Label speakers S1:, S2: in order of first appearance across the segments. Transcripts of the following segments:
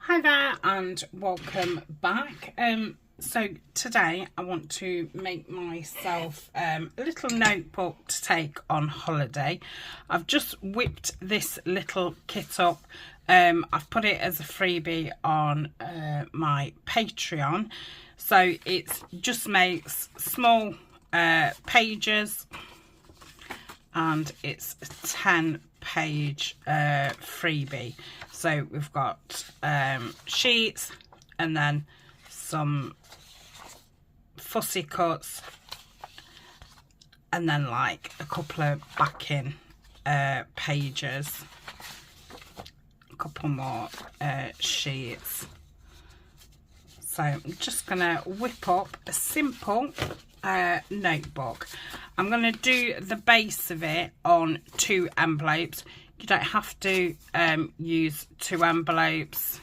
S1: Hi there and welcome back. So today I want to make myself a little notebook to take on holiday. I've just whipped this little kit up. I've put it as a freebie on my Patreon. So it just makes small pages, and it's a 10-page freebie. So we've got sheets and then some fussy cuts, and then like a couple of backing pages, a couple more sheets. So I'm just gonna whip up a simple notebook. I'm going to do the base of it on 2 envelopes. You don't have to use 2 envelopes.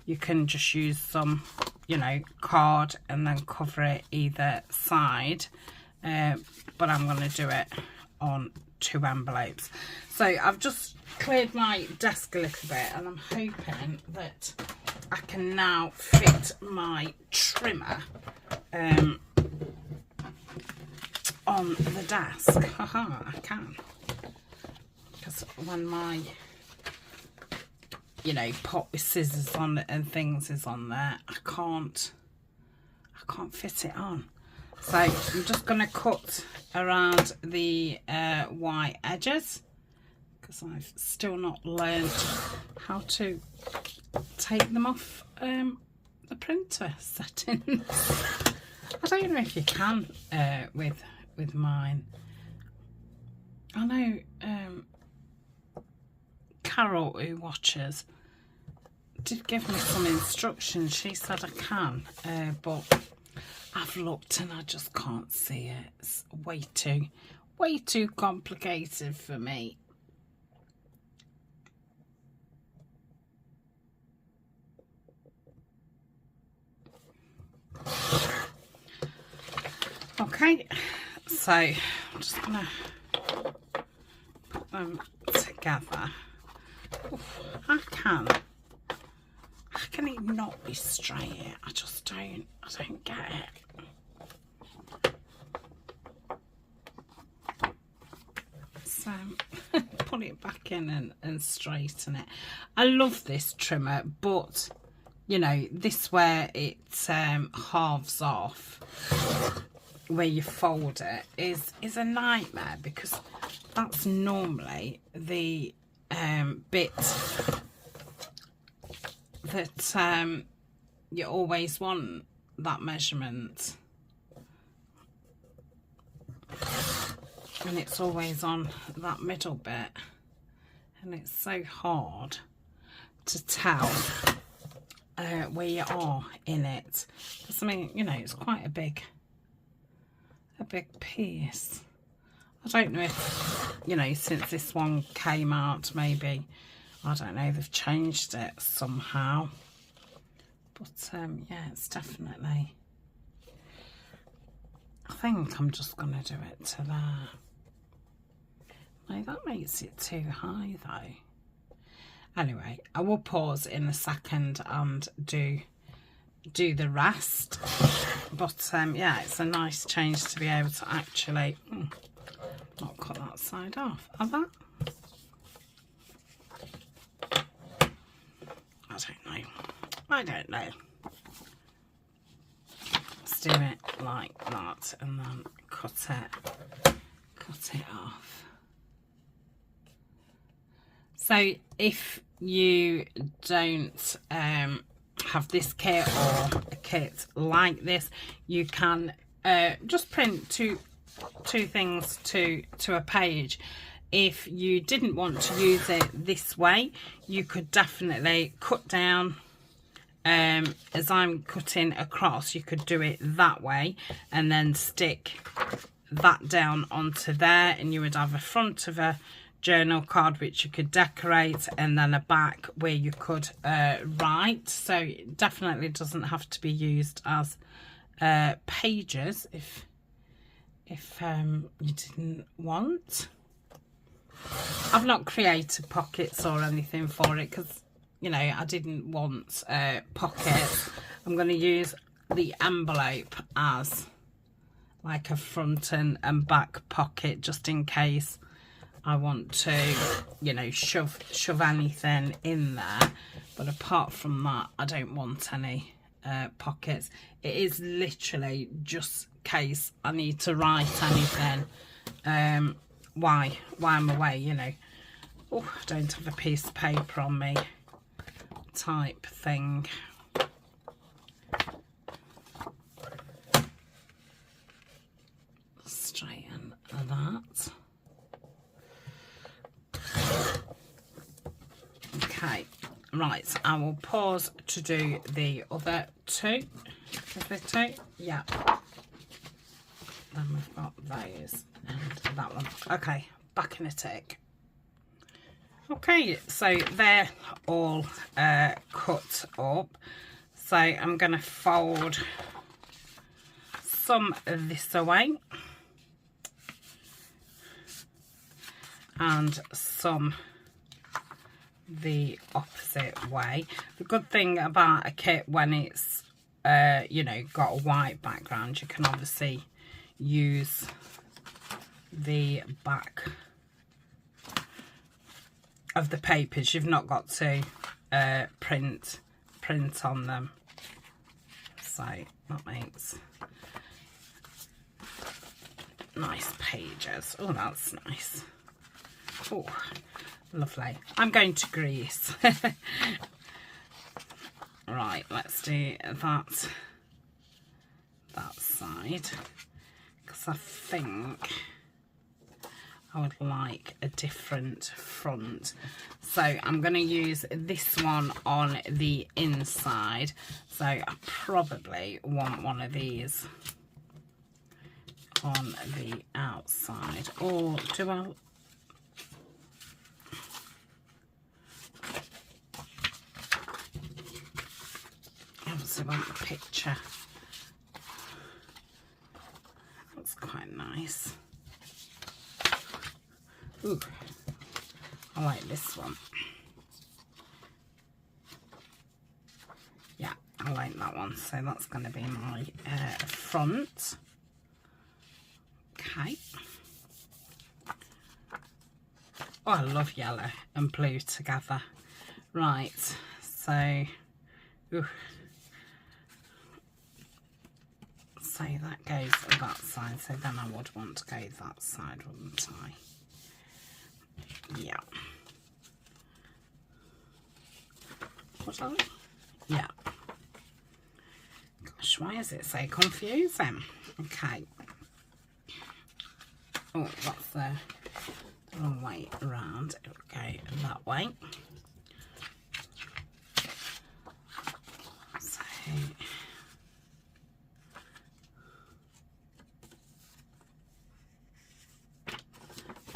S1: You can just use some, you know, card and then cover it either side. But I'm going to do it on 2 envelopes. So I've just cleared my desk a little bit, and I'm hoping that I can now fit my trimmer on the desk. Haha, I can. Because when my, you know, pot with scissors on it and things is on there, I can't fit it on. So I'm just going to cut around the white edges, because I've still not learned how to take them off the printer settings. I don't know if you can with mine. I know Carol, who watches, did give me some instructions. She said I can, but I've looked and I just can't see it. It's way too complicated for me. Okay, so I'm just gonna put them together. Oof, How can it not be straight? I don't get it. So put it back in and straighten it. I love this trimmer, but you know, this where it halves off, where you fold it, is a nightmare, because that's normally the bit that you always want that measurement, and it's always on that middle bit, and it's so hard to tell where you are in it, because I mean, you know, it's quite a big piece. I don't know if, you know, since this one came out, maybe, I don't know, they've changed it somehow, but yeah, it's definitely, I think I'm just gonna do it to there. No, that makes it too high though. Anyway, I will pause in a second and do the rest, but yeah, it's a nice change to be able to actually not cut that side off. Have that? I don't know. Let's do it like that and then cut it off. So if you don't have this kit or a kit like this, you can just print two things to a page. If you didn't want to use it this way, you could definitely cut down as I'm cutting across. You could do it that way and then stick that down onto there, and you would have a front of a journal card which you could decorate, and then a back where you could write. So it definitely doesn't have to be used as pages if you didn't want. I've not created pockets or anything for it, because you know, I didn't want pockets, I'm going to use the envelope as like a front and back pocket, just in case I want to, you know, shove anything in there. But apart from that, I don't want any pockets. It is literally just in case I need to write anything why I'm away, you know. Oh, I don't have a piece of paper on me type thing. Straighten that. Okay, right, I will pause to do the other two. Is there two? Yeah. Then we've got those and that one. Okay, back in a tick. Okay, so they're all cut up. So I'm going to fold some of this away and some the opposite way. The good thing about a kit when it's you know, got a white background, you can obviously use the back of the papers. You've not got to print on them, so that makes nice pages. Oh, that's nice. Oh, lovely. I'm going to grease. Right, let's do that side, because I think I would like a different front. So I'm going to use this one on the inside. So I probably want one of these on the outside. Or do I? I obviously want the picture. That's quite nice. Ooh, I like this one. Yeah, I like that one. So that's going to be my front. Okay. Oh, I love yellow and blue together. Right, so, ooh. So that goes that side. So then I would want to go that side, wouldn't I? Yeah. What are we? Yeah. Gosh, why is it so confusing? Okay. Oh, that's the wrong way around. Okay, that way. So,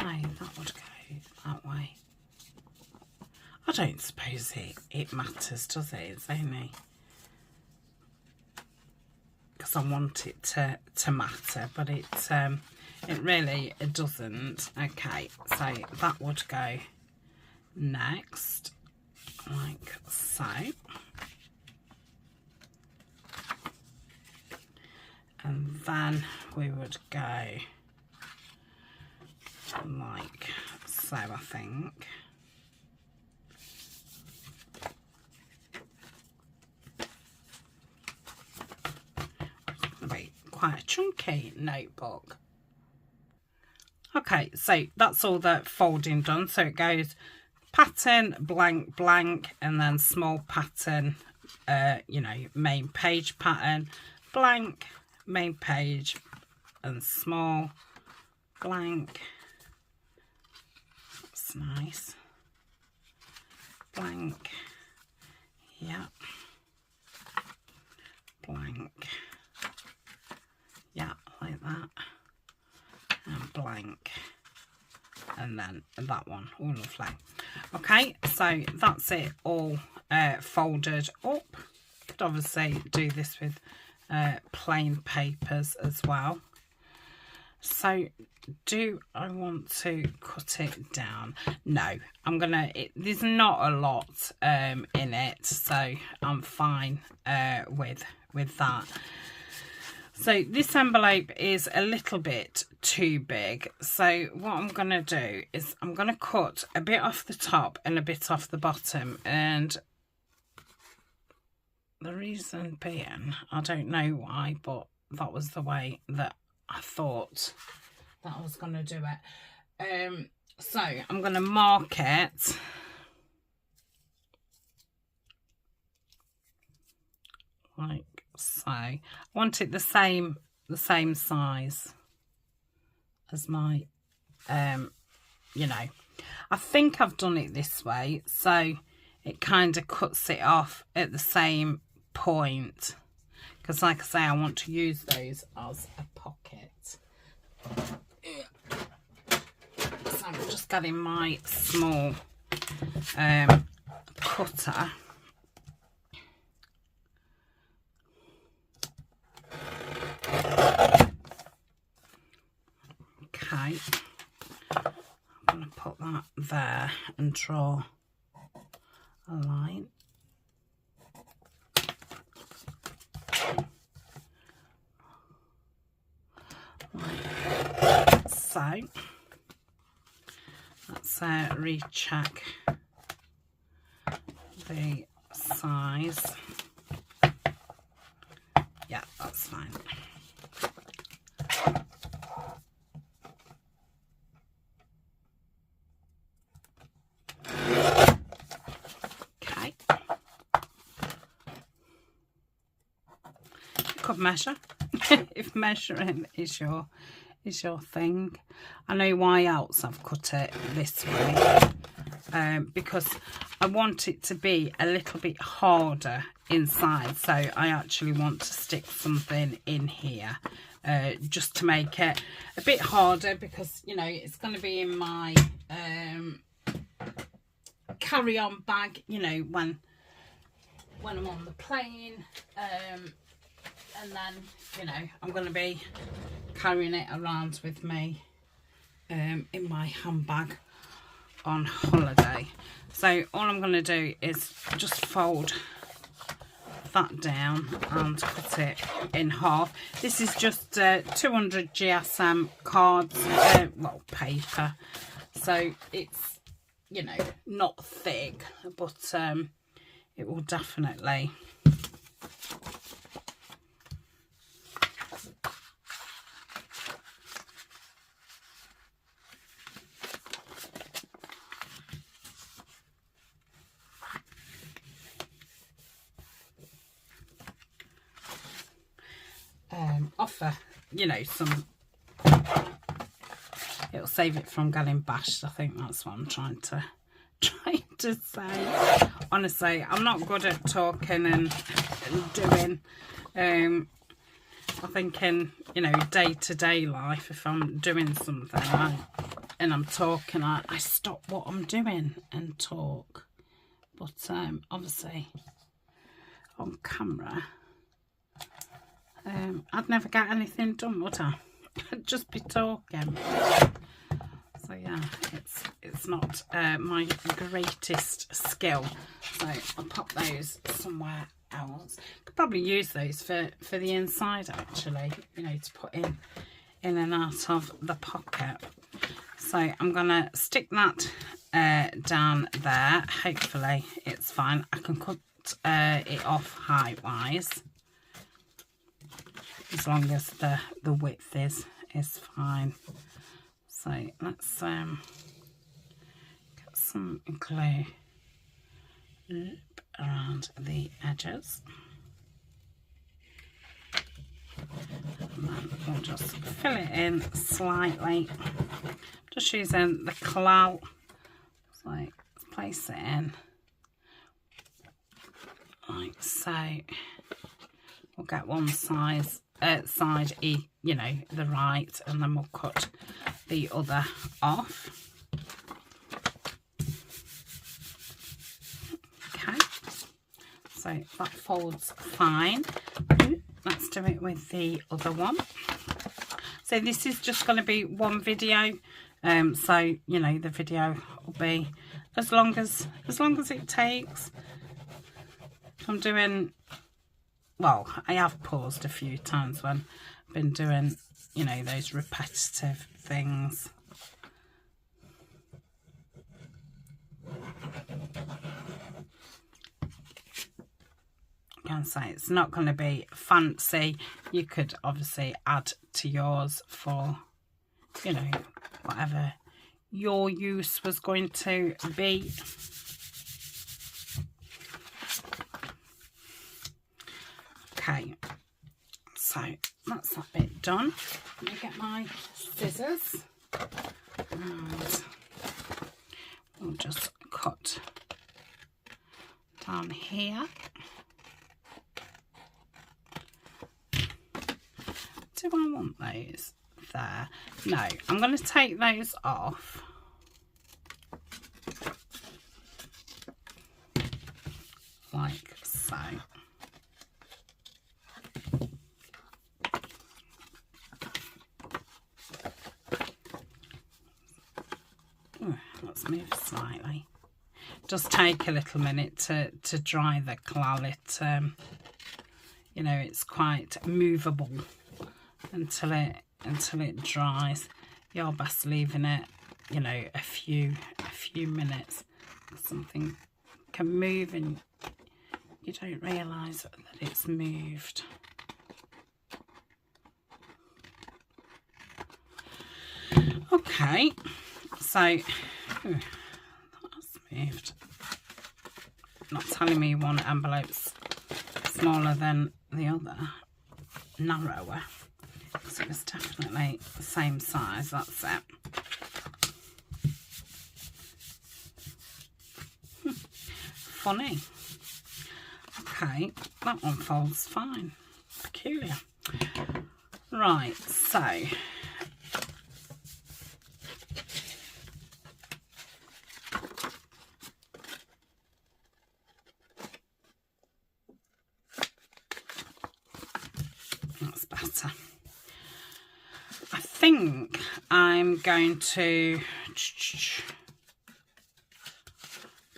S1: no, that would go that way. I don't suppose it matters, does it? It's only because I want it to matter, but it really doesn't. Okay, so that would go next, like so. And then we would go like so, I think. Be quite a chunky notebook. Okay, so that's all the folding done. So it goes pattern, blank, blank, and then small pattern, you know, main page pattern, blank, main page, and small, blank. That's nice. Blank, yeah, blank, yeah, like that, and blank, and then that one. Oh, lovely. Okay, so that's it all folded up. Could obviously do this with plain papers as well. So do I want to cut it down? No, I'm gonna, there's not a lot in it, so I'm fine with that. So this envelope is a little bit too big, so what I'm going to do is I'm going to cut a bit off the top and a bit off the bottom, and the reason being, I don't know why, but that was the way that I thought that I was going to do it. So I'm going to mark it like so. I want it the same size as my you know, I think I've done it this way, so it kind of cuts it off at the same point, because like I say, I want to use those as a pocket. So I'm just getting my small cutter. Okay, I'm going to put that there and draw a line. Like so. Let's recheck the size. Yeah, that's fine. Okay. You could measure if measuring is your thing. I know why else I've cut it this way, because I want it to be a little bit harder inside, so I actually want to stick something in here just to make it a bit harder, because you know it's going to be in my carry-on bag, you know, when I'm on the plane, and then you know I'm going to be carrying it around with me in my handbag on holiday. So all I'm going to do is just fold that down and cut it in half. This is just 200 GSM cards, well, paper, so it's, you know, not thick, but it will definitely offer, you know, some, it'll save it from getting bashed. I think that's what I'm trying to say. Honestly, I'm not good at talking and doing. I think in, you know, day-to-day life, if I'm doing something and I'm talking, I stop what I'm doing and talk. But obviously on camera, I'd never get anything done, would I? I'd just be talking. So yeah, it's not my greatest skill. So I'll pop those somewhere else. Could probably use those for the inside, actually, you know, to put in and out of the pocket. So I'm gonna stick that down there. Hopefully it's fine. I can cut it off height wise, as long as the width is fine. So let's get some glue around the edges, and then we'll just fill it in slightly. Just using the clout, so let's place it in like so. We'll get one side, you know, the right, and then we'll cut the other off. Okay, so that folds fine. Let's do it with the other one. So this is just going to be one video. So, you know, the video will be as long as it takes. I'm doing, well, I have paused a few times when I've been doing, you know, those repetitive things. I can say it's not going to be fancy. You could obviously add to yours for, you know, whatever your use was going to be. Okay, so that's that bit done. Let me get my scissors and we'll just cut down here. Do I want those there? No, I'm going to take those off. Like so. Let's move slightly. Just take a little minute to dry the clay. You know, it's quite movable until it dries. You're best leaving it, you know, a few minutes. Something can move and you don't realise that it's moved. Okay, so that's moved. Not telling me one envelope's smaller than the other, narrower. So it's definitely the same size, that's it. Funny. Okay, that one folds fine. Peculiar. Right, so that's better. I think I'm going to, I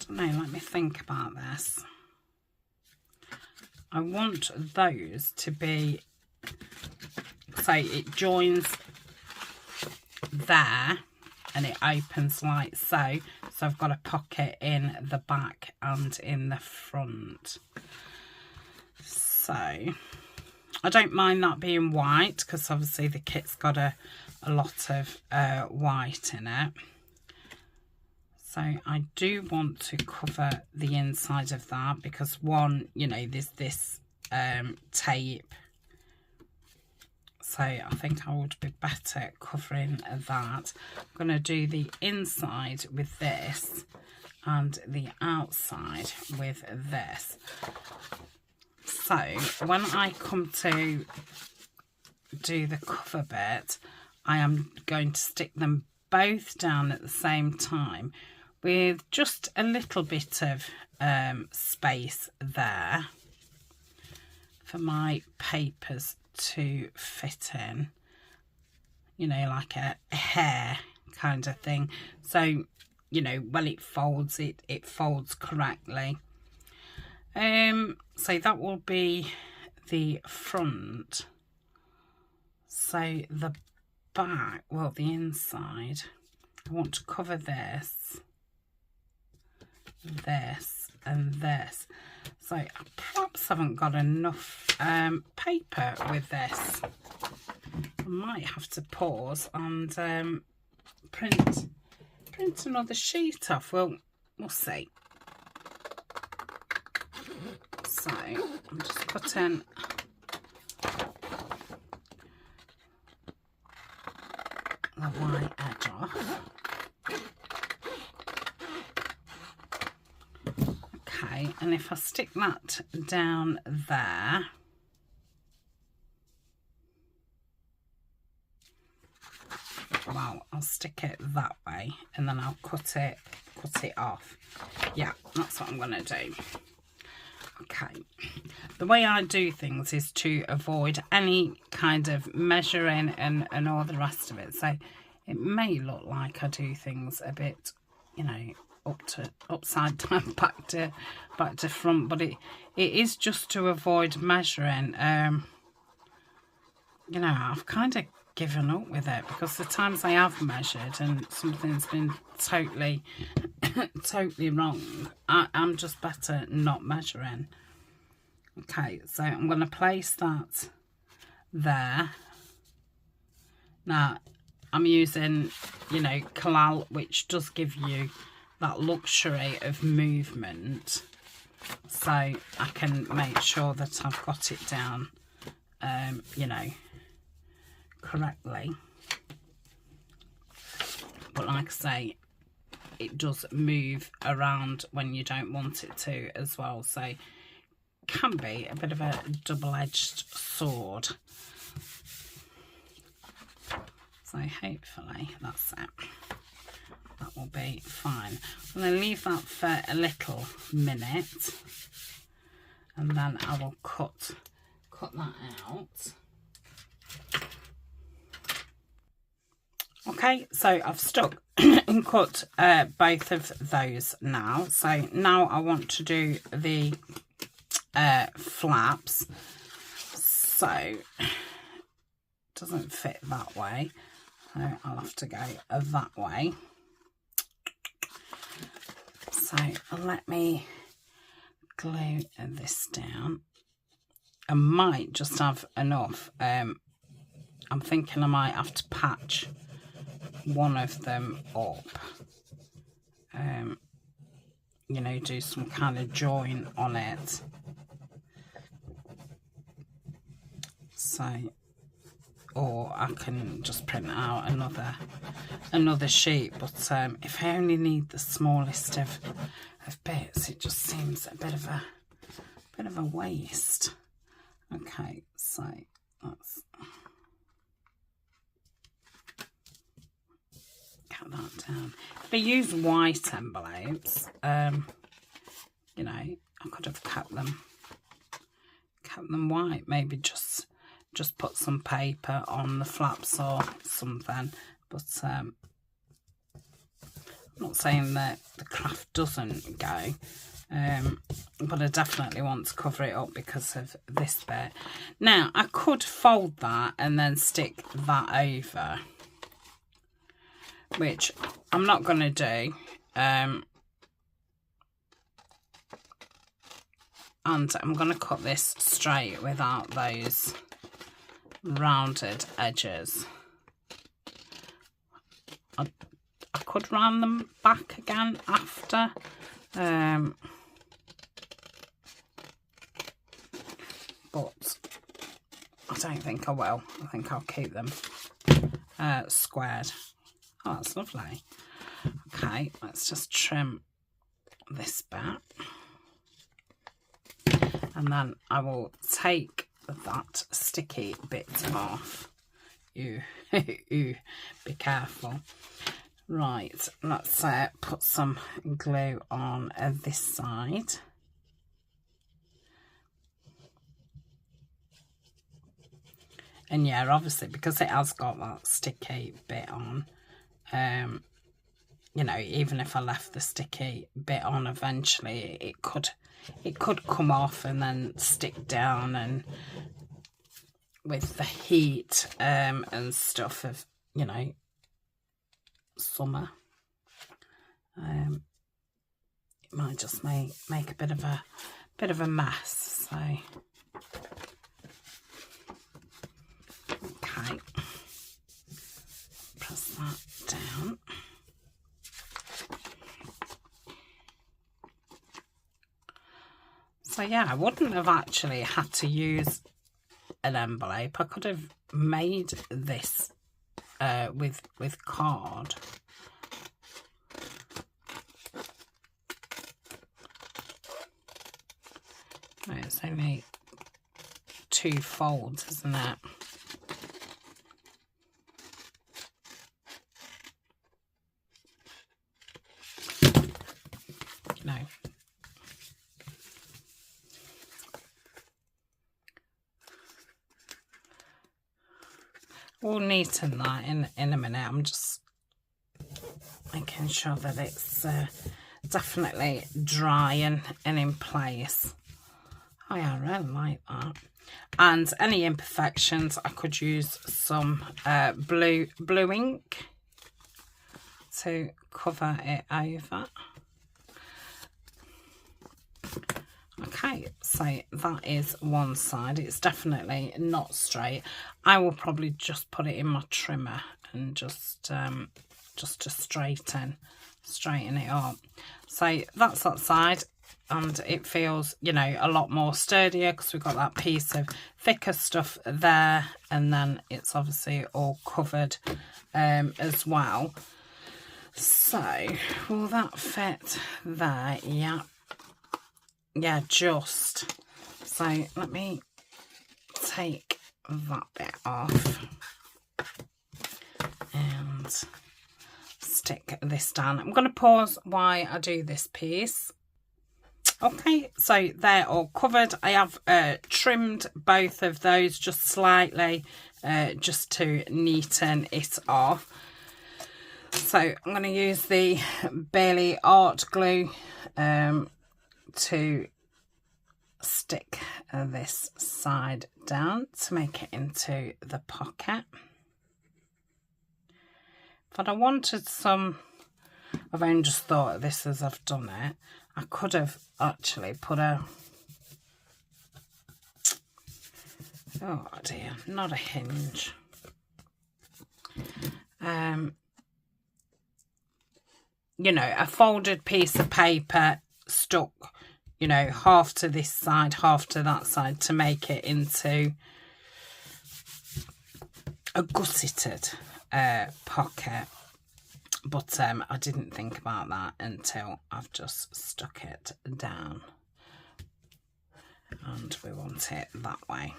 S1: don't know, let me think about this. I want those to be, so it joins there and it opens like so. So I've got a pocket in the back and in the front. So I don't mind that being white because obviously the kit's got a lot of white in it. So I do want to cover the inside of that because one, you know, there's this tape. So I think I would be better covering that. I'm going to do the inside with this and the outside with this. So when I come to do the cover bit, I am going to stick them both down at the same time with just a little bit of space there for my papers to fit in, you know, like a hair kind of thing. So, you know, when it folds, it folds correctly. So that will be the front. So the back, well, the inside, I want to cover this, and this. So I perhaps haven't got enough paper with this. I might have to pause and print another sheet off. We'll see. So I'm just cutting the white edge off. Okay, and if I stick that down there, well, I'll stick it that way and then I'll cut it off. Yeah, that's what I'm going to do. Okay, the way I do things is to avoid any kind of measuring and all the rest of it. So it may look like I do things a bit, you know, upside down, back to front, but it is just to avoid measuring. You know, I've kind of given up with it, because the times I have measured and something's been totally totally wrong, I'm just better not measuring. Okay, so I'm going to place that there. Now I'm using, you know, Kalal, which does give you that luxury of movement, so I can make sure that I've got it down, you know, correctly. But like I say, it does move around when you don't want it to as well, so can be a bit of a double-edged sword. So hopefully that's it. That will be fine. I'm going to leave that for a little minute, and then I will cut that out. Okay, so I've stuck and cut both of those now. So now I want to do the flaps. So it doesn't fit that way, so I'll have to go that way. So let me glue this down. I might just have enough. I'm thinking I might have to patch one of them up. You know, do some kind of join on it. So, or I can just print out another sheet, but if I only need the smallest of bits, it just seems a bit of a waste. Okay, so let's cut that down. If I use white envelopes, you know, I could have kept them white, maybe just put some paper on the flaps or something, but I'm not saying that the craft doesn't go, but I definitely want to cover it up because of this bit. Now I could fold that and then stick that over, which I'm not going to do, and I'm going to cut this straight without those rounded edges. I could round them back again after, but I don't think I will. I think I'll keep them squared. Oh, that's lovely. Okay, let's just trim this back, and then I will take that sticky bit off. Ooh, ooh, be careful. Right, let's put some glue on this side. And yeah, obviously, because it has got that sticky bit on, you know, even if I left the sticky bit on, eventually it could come off and then stick down, and with the heat and stuff of, you know, summer, it might just make a bit of a mess. So okay, press that down. So yeah, I wouldn't have actually had to use an envelope. I could have made this with card. No, it's only 2 folds, isn't it? No. we'll neaten that in a minute. I'm just making sure that it's definitely dry and in place. Oh yeah, I really like that. And any imperfections, I could use some blue ink to cover it over. Okay, so that is one side. It's definitely not straight. I will probably just put it in my trimmer and just to straighten it up. So that's that side, and it feels, you know, a lot more sturdier because we've got that piece of thicker stuff there, and then it's obviously all covered as well. So will that fit there? Yeah, just. So let me take that bit off and stick this down. I'm going to pause while I do this piece. Okay, so they're all covered. I have trimmed both of those just slightly, just to neaten it off. So I'm going to use the Bailey Art Glue to stick this side down to make it into the pocket. But I wanted some, I've only just thought of this as I've done it, I could have actually put a, oh dear, not a hinge. You know, a folded piece of paper stuck, you know, half to this side, half to that side to make it into a gusseted pocket. But I didn't think about that until I've just stuck it down. And we want it that way.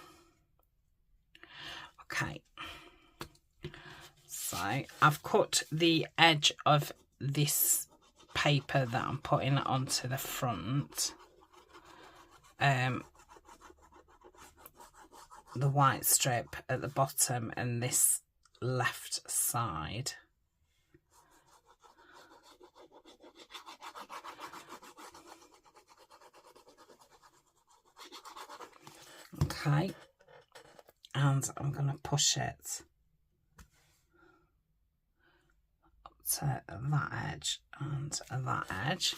S1: Okay. So I've cut the edge of this paper that I'm putting onto the front. The white strip at the bottom and this left side. Okay, and I'm going to push it up to that edge and that edge.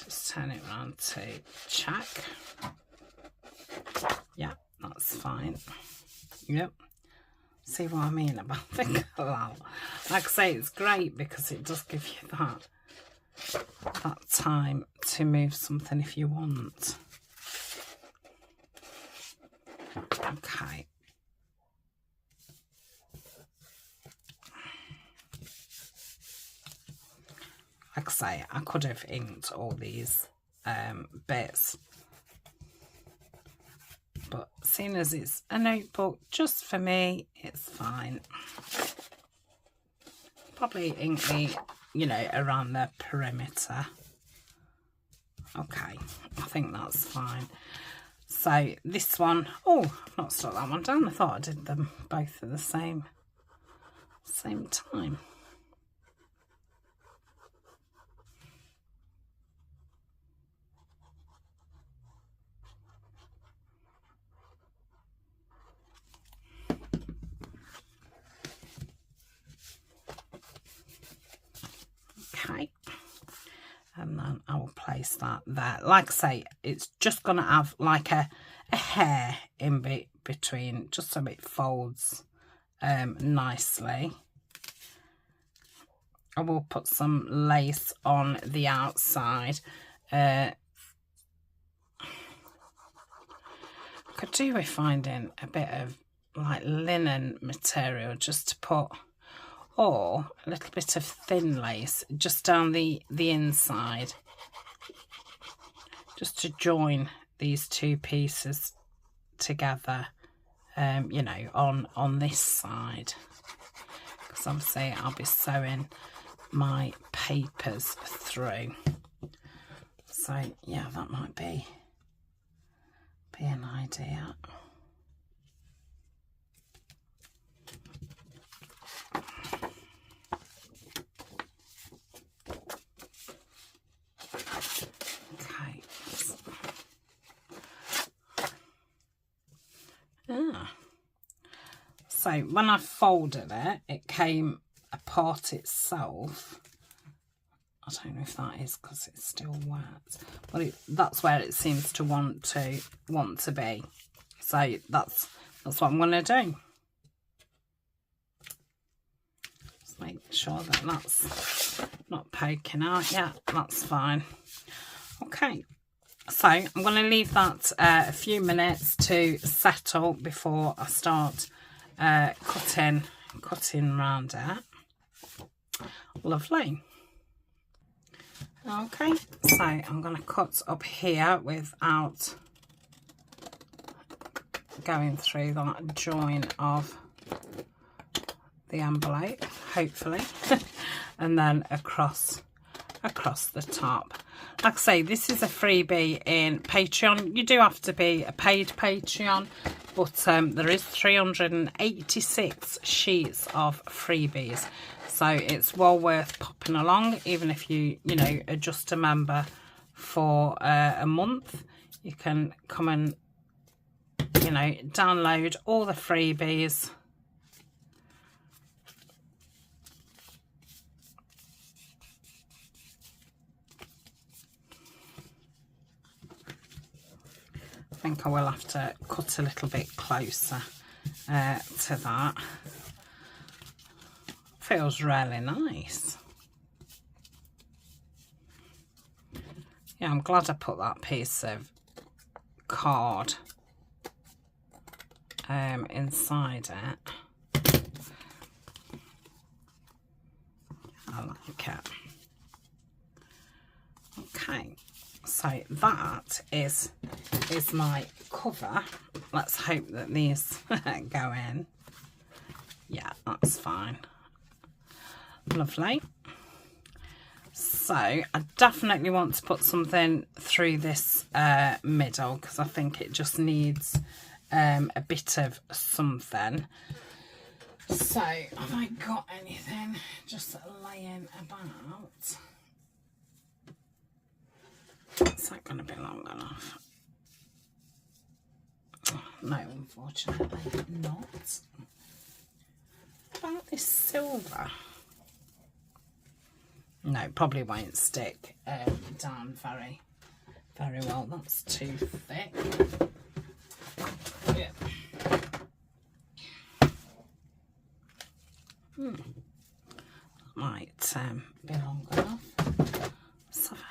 S1: Just turn it around to check. Yeah, that's fine. Yep. See what I mean about the collal? Like I say, it's great because it does give you that time to move something if you want. Okay. Like I say, I could have inked all these bits, but seeing as it's a notebook just for me, it's fine. Probably ink the, you know, around the perimeter. Okay, I think that's fine. So this one, oh, I've not stuck that one down. I thought I did them both at the same time. Okay, and then I will place that there. Like I say, it's just going to have like a hair in between, just so it folds nicely. I will put some lace on the outside. Could do with finding a bit of like linen material just to put, or a little bit of thin lace just down the inside, just to join these two pieces together, you know, on this side, because obviously I'll be sewing my papers through. So yeah, that might be an idea. So when I folded it, it came apart itself. I don't know if that is because it's still wet, but that's where it seems to want to be. So that's what I'm going to do. Just make sure that that's not poking out yet. That's fine. Okay, so I'm going to leave that a few minutes to settle before I start cutting around it. Lovely. Okay, so I'm going to cut up here without going through that join of the envelope, hopefully, and then across the top. Like I say, this is a freebie in Patreon. You do have to be a paid Patreon, but there is 386 sheets of freebies. So it's well worth popping along, even if you are just a member for a month. You can come and, download all the freebies. I think I will have to cut a little bit closer to that. Feels really nice. Yeah, I'm glad I put that piece of card inside it. I like it. Okay, so that is my cover. Let's hope that these go in. Yeah, that's fine. Lovely. So I definitely want to put something through this middle, because I think it just needs a bit of something. So have I got anything just laying about? Is that going to be long enough? No, unfortunately not. About this silver. No, probably won't stick down very well. That's too thick. Yeah. Might be long enough. Let's have a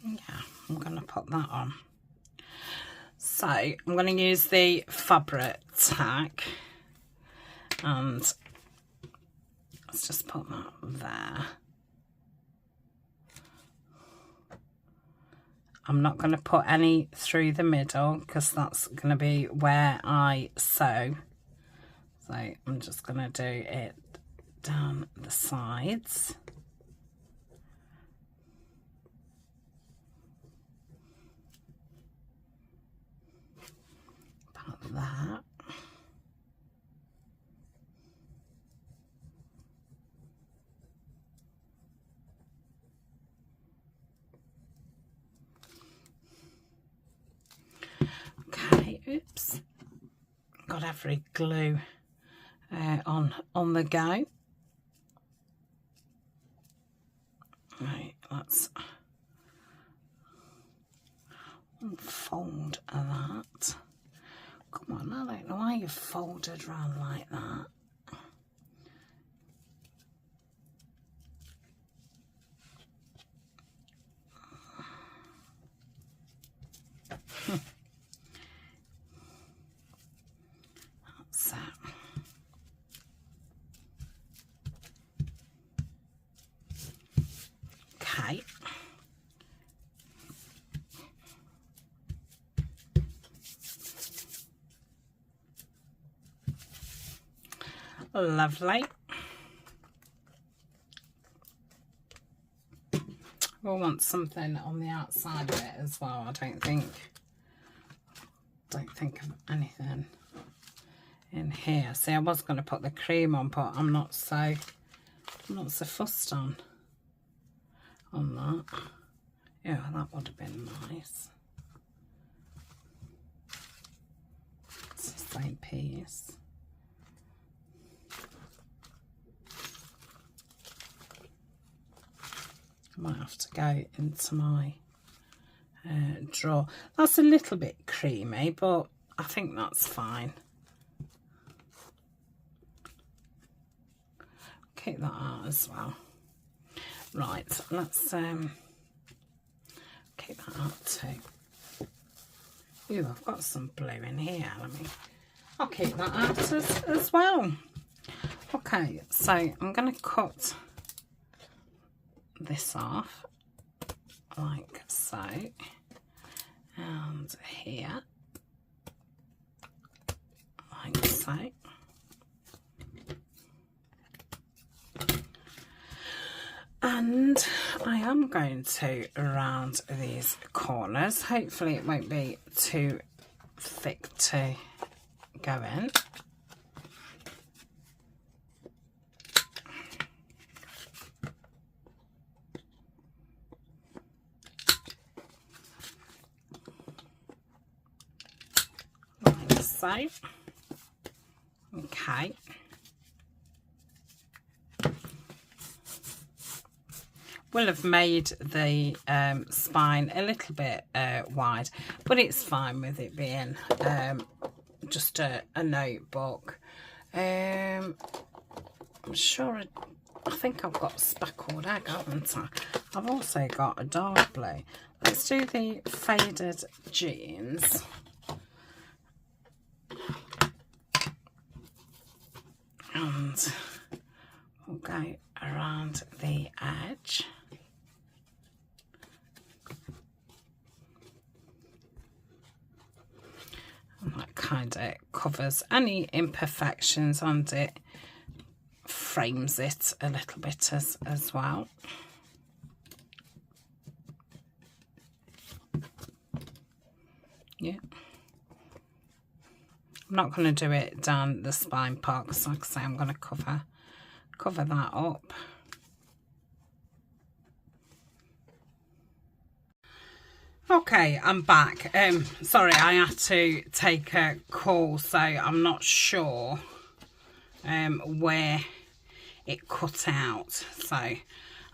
S1: yeah, I'm going to put that on. So I'm going to use the fabric tack, and let's just put that there. I'm not going to put any through the middle because that's going to be where I sew. So I'm just going to do it down the sides. About that. Okay, oops, got every glue on the go. Right, let's unfold that. Come on, I don't know why you've folded round like that. That's it. Okay. Lovely. We'll want something on the outside of it as well. I don't think of anything in here. See, I was going to put the cream on, but I'm not so fussed on on that. Yeah, that would have been nice. It's the same piece. I might have to go into my drawer. That's a little bit creamy, but I think that's fine. Keep that out as well. Right, let's keep that out too. Ooh, I've got some blue in here. I'll keep that out as well. Okay, so I'm going to cut this off like so, and here like so. And I am going to round these corners. Hopefully it won't be too thick to go in. Like so. Okay. Will have made the spine a little bit wide, but it's fine with it being just a notebook. I'm sure, I think I've got speckled egg, haven't I? I've also got a dark blue. Let's do the faded jeans. And we'll go around the edge. And that kind of covers any imperfections, and it frames it a little bit as well. Yeah. I'm not going to do it down the spine part because, like I say, I'm going to cover that up. Okay, I'm back. Sorry, I had to take a call, so I'm not sure where it cut out. So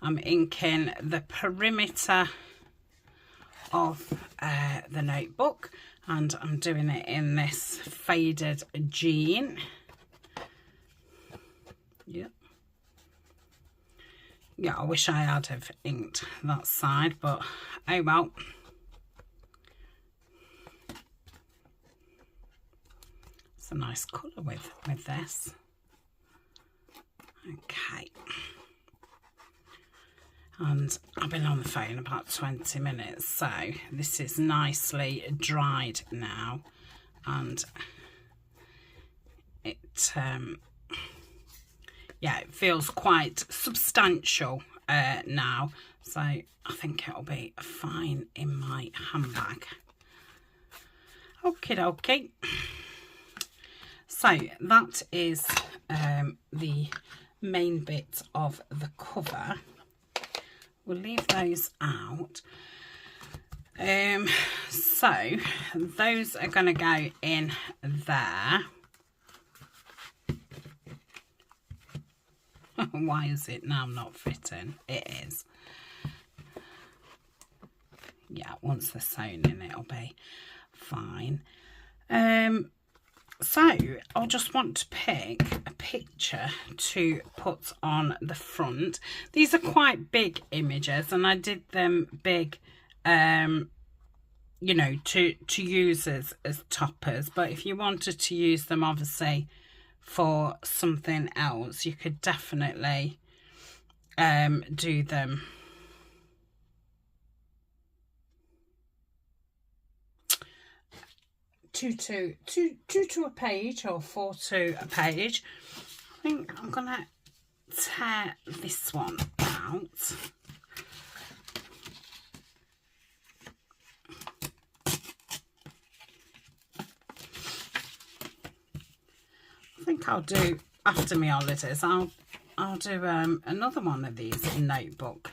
S1: I'm inking the perimeter of the notebook, and I'm doing it in this faded jean. Yeah. Yeah, I wish I had have inked that side, but oh well. It's a nice colour with this. Okay. And I've been on the phone about 20 minutes, so this is nicely dried now, and it yeah, it feels quite substantial now, so I think it'll be fine in my handbag. Okie dokie. So that is the main bit of the cover. We'll leave those out. So those are going to go in there. Why is it now not fitting? It is. Yeah, once they're sewn in, it'll be fine. So I'll just want to pick a picture to put on the front. These are quite big images, and I did them big, you know, to use as toppers. But if you wanted to use them, obviously, for something else, you could definitely do them. Two to a page, or 4 to a page. I think I'm gonna tear this one out. I think I'll do, after my holidays, I'll do another one of these notebook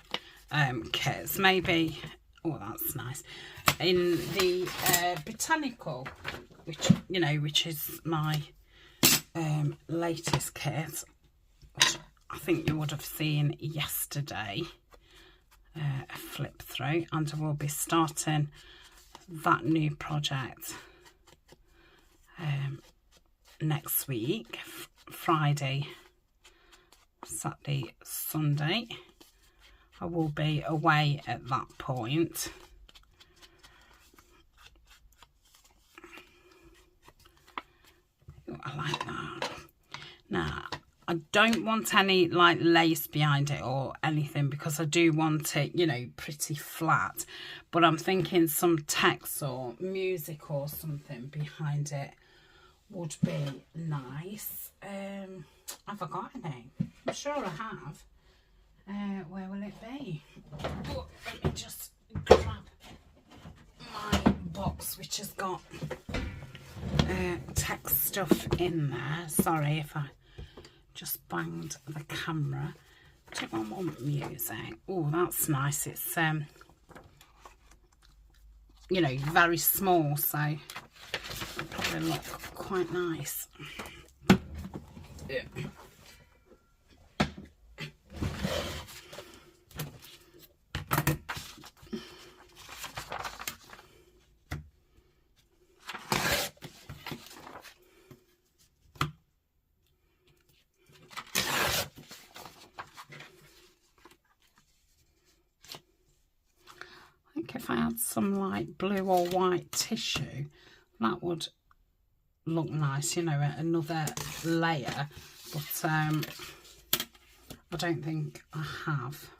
S1: kits. Maybe, oh, that's nice. In the botanical, which, you know, which is my latest kit, which I think you would have seen yesterday, a flip through, and I will be starting that new project next week, Friday, Saturday, Sunday. I will be away at that point. Ooh, I like that. Now, I don't want any like lace behind it or anything, because I do want it, you know, pretty flat. But I'm thinking some text or music or something behind it would be nice. Have I got any? I'm sure I have. Where will it be? Oh, let me just grab my box, which has got text stuff in there. Sorry if I just banged the camera. Do I want music? Oh, that's nice. It's you know, very small, so it'll probably look quite nice. Yeah. If I had some like blue or white tissue, that would look nice, you know, another layer, but I don't think I have,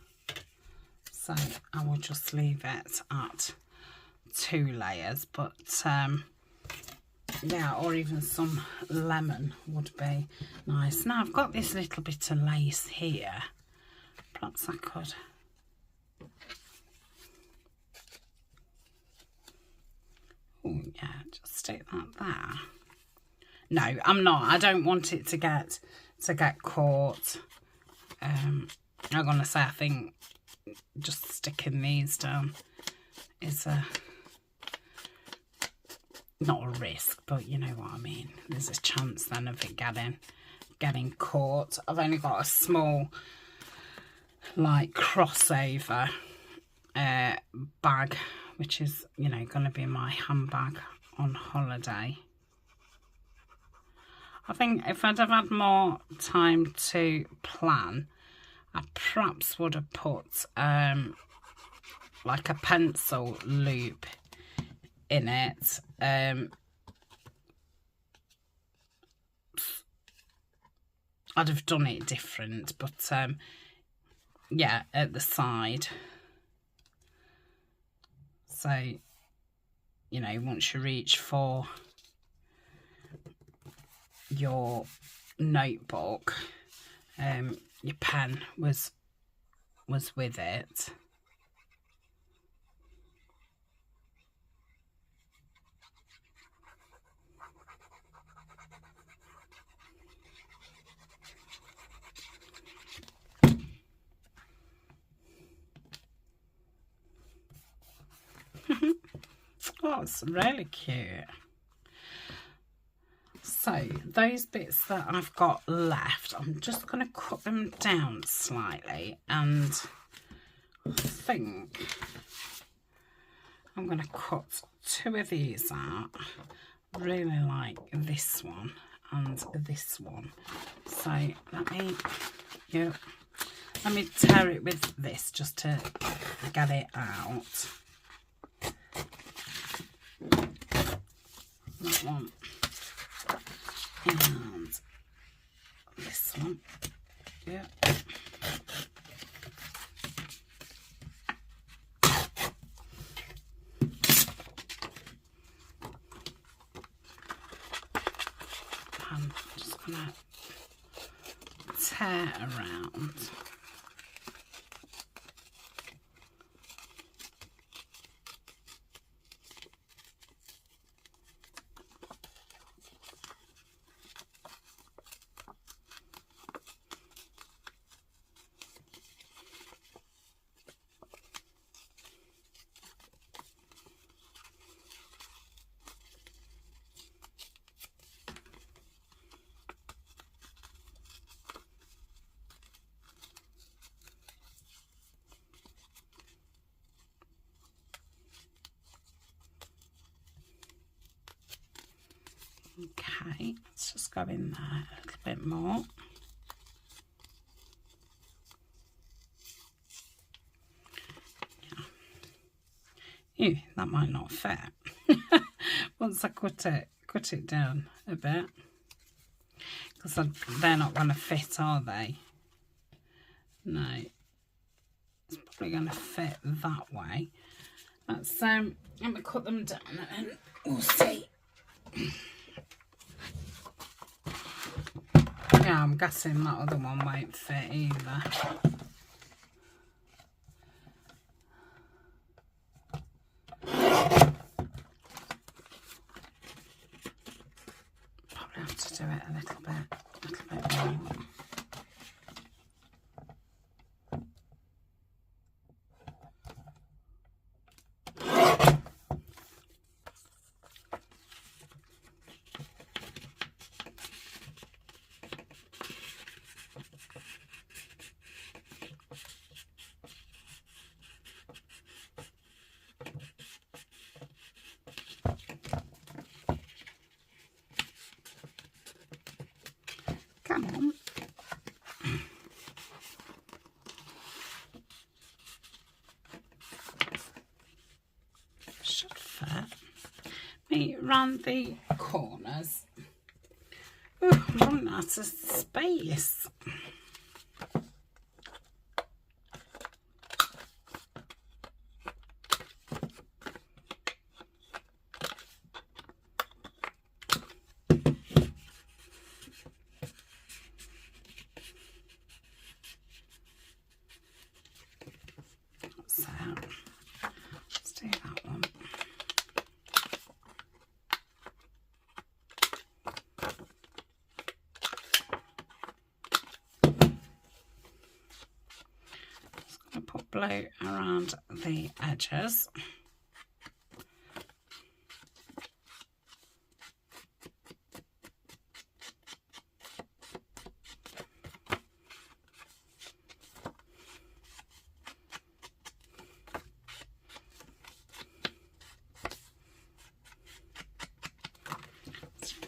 S1: so I will just leave it at 2 layers. But yeah, or even some lemon would be nice. Now I've got this little bit of lace here, perhaps I could. Oh yeah, just stick that there. No, I'm not. I don't want it to get caught. I'm gonna say, I think just sticking these down is not a risk, but you know what I mean. There's a chance then of it getting caught. I've only got a small like crossover bag, which is, you know, going to be my handbag on holiday. I think if I'd have had more time to plan, I perhaps would have put like a pencil loop in it. I'd have done it different, but yeah, at the side. So, you know, once you reach for your notebook, your pen was with it. Oh, it's really cute. So those bits that I've got left, I'm just going to cut them down slightly, and I think I'm going to cut 2 of these out. I really like this one and this one. So let me tear it with this just to get it out. That one and this one. Yeah. I'm just gonna tear around. Okay, let's just go in there a little bit more. Ew, that might not fit. Once I cut it down a bit, because they're not going to fit, are they? No, it's probably going to fit that way. Let's I'm going to cut them down and we'll see. Yeah, I'm guessing that other one won't fit either. Probably have to do it a little bit more. Come on. Should fit. Me round the corners. Ooh, I'm running out of space. So let's do that one. Just going to put blue around the edges.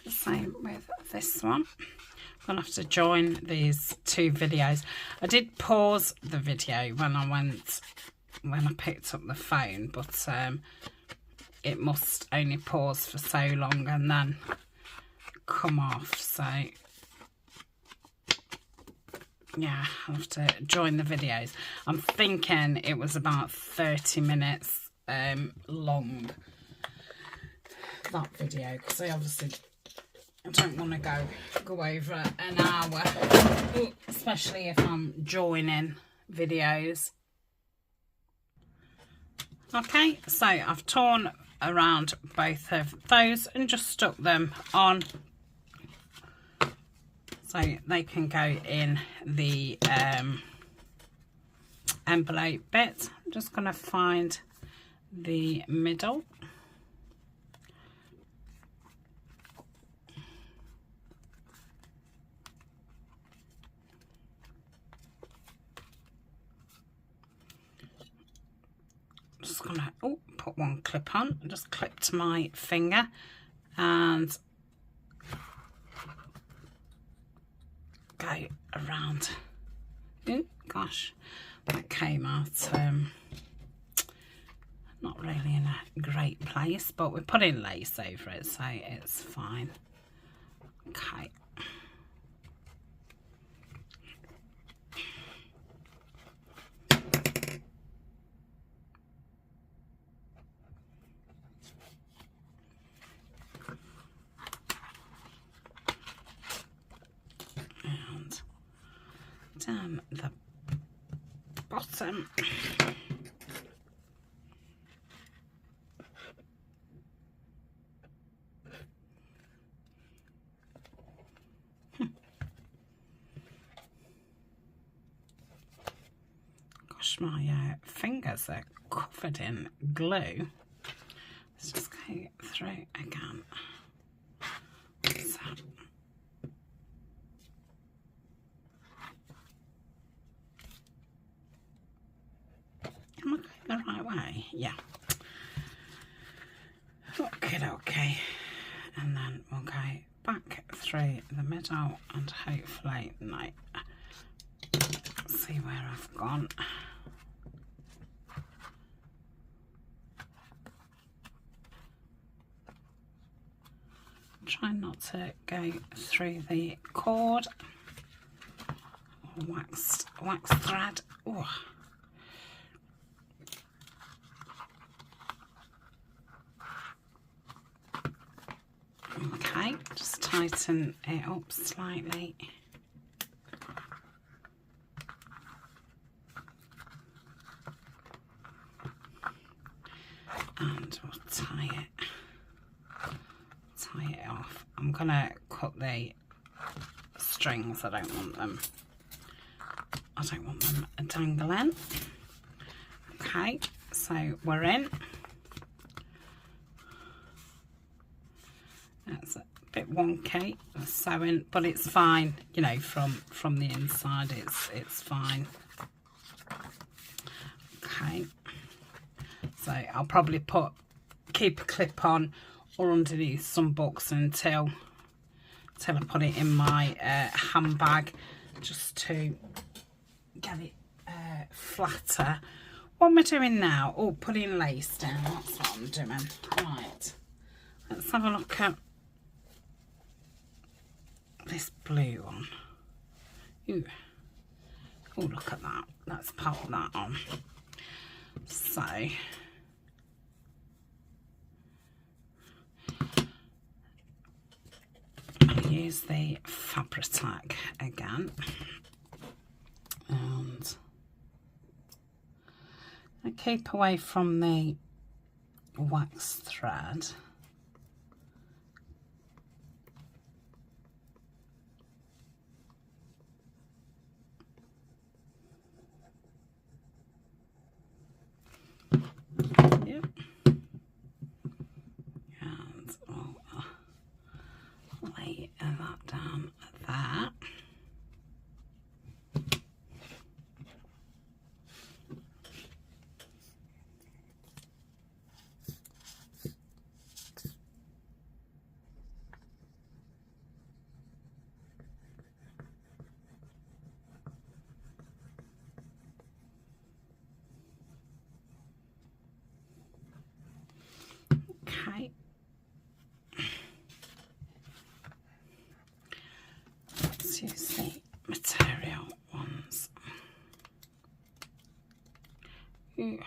S1: Same with this one. I'm gonna have to join these two videos. I did pause the video when I picked up the phone, but it must only pause for so long and then come off. So yeah, I'll have to join the videos. I'm thinking it was about 30 minutes long, that video, because I don't want to go over an hour, especially if I'm joining videos. Okay, so I've torn around both of those and just stuck them on so they can go in the envelope bit. I'm just going to find the middle. Just gonna put one clip on. I just clipped my finger and go around. Oh gosh, that came out not really in a great place, but we're putting lace over it, so it's fine. Okay. Down the bottom. Gosh, my fingers are covered in glue. Let's just go through again. So. Am I going the right way? Yeah. Okay. And then we'll go through the middle and hopefully, no, see where I've gone. Try not to go through the cord or wax thread. Ooh. Okay, just tighten it up slightly. And we'll tie it off. I'm gonna cut the strings. I don't want them dangling. Okay, so we're in. That's a bit wonky, the sewing, but it's fine, you know, from the inside it's fine. Okay, so I'll probably keep a clip on or underneath some books until I put it in my handbag, just to get it flatter. What am I doing now? Oh, putting lace down, that's what I'm doing. Right, let's have a look at this blue one. Ooh. Oh, look at that. Let's pop that on. So, I'll use the Fabri-Tac again. And I keep away from the wax thread. Yep. And I'll lay that down there. Okay, let's use the material ones. Ooh.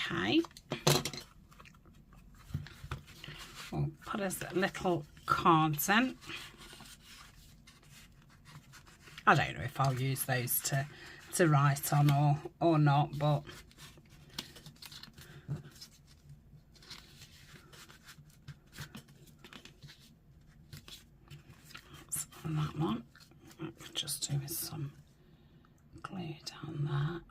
S1: Okay, we'll put his little cards in. I don't know if I'll use those to write on or not, but that's on that one. I could just do with some glue down there.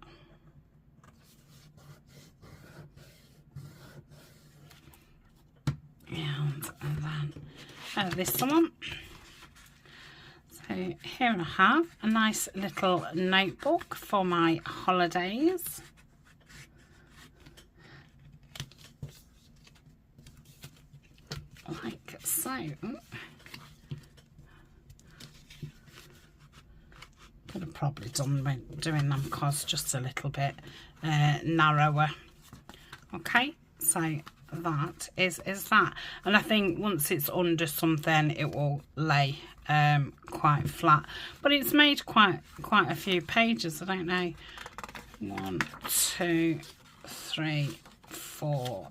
S1: And then this one. So here I have a nice little notebook for my holidays. Like so. Could have probably done doing them cause just a little bit narrower. Okay, so that is that, and I think once it's under something it will lay quite flat, but it's made quite a few pages. I don't know, 1 2 3 4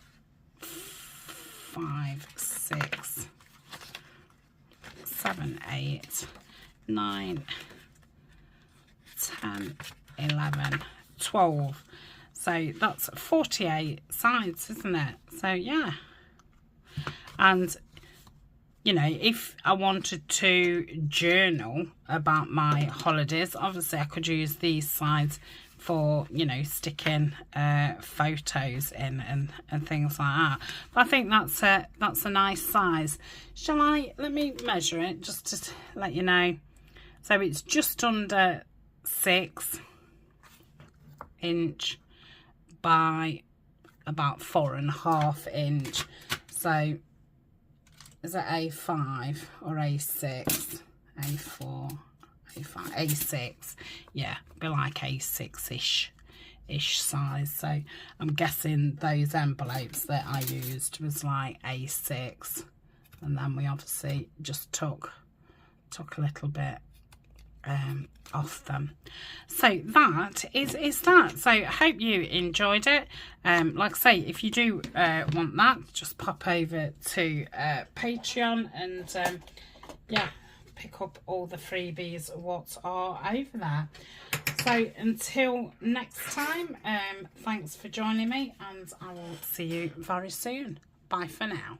S1: 5 6 7 8 9 10 11 12. So that's 48 sides, isn't it? So yeah, and you know, if I wanted to journal about my holidays, obviously I could use these sides for, you know, sticking photos in and things like that. But I think that's a nice size. Shall I, let me measure it just to let you know. So it's just under 6 inch by about 4.5 inch. So is it A5 or A6? A4, A5, A6. Yeah, be like A6-ish size. So I'm guessing those envelopes that I used was like A6, and then we obviously just took a little bit off them. So that is that. So I hope you enjoyed it. Like I say, if you do want that, just pop over to Patreon and yeah, pick up all the freebies what are over there. So until next time, thanks for joining me, and I will see you very soon. Bye for now.